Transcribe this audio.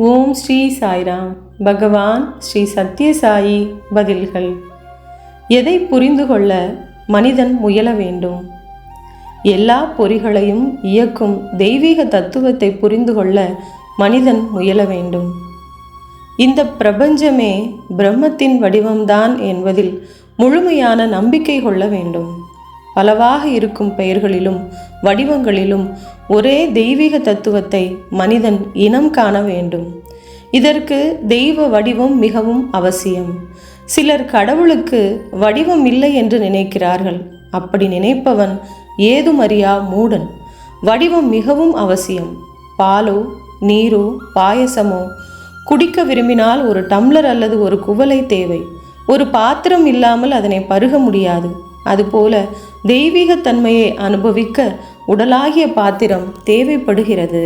ஓம் ஸ்ரீ சாய்ராம். பகவான் ஸ்ரீ சத்யசாயி. பதில்கள். எதை புரிந்து கொள்ள மனிதன் முயல வேண்டும்? எல்லா பொறிகளையும் இயக்கும் தெய்வீக தத்துவத்தை புரிந்து கொள்ள மனிதன் முயல வேண்டும். இந்த பிரபஞ்சமே பிரம்மத்தின் வடிவம்தான் என்பதில் முழுமையான நம்பிக்கை கொள்ள வேண்டும். பலவாக இருக்கும் பெயர்களிலும் வடிவங்களிலும் ஒரே தெய்வீக தத்துவத்தை மனிதன் இனம் காண வேண்டும். இதற்கு தெய்வ வடிவம் மிகவும் அவசியம். சிலர் கடவுளுக்கு வடிவம் இல்லை என்று நினைக்கிறார்கள். அப்படி நினைப்பவன் ஏதுமறியா மூடன். வடிவம் மிகவும் அவசியம். பாலோ நீரோ பாயசமோ குடிக்க விரும்பினால் ஒரு டம்ளர் அல்லது ஒரு குவளை தேவை. ஒரு பாத்திரம் இல்லாமல் அதனை பருக முடியாது. அதுபோல தெய்வீக தன்மையை அனுபவிக்க உடலாகிய பாத்திரம் தேவைப்படுகிறது.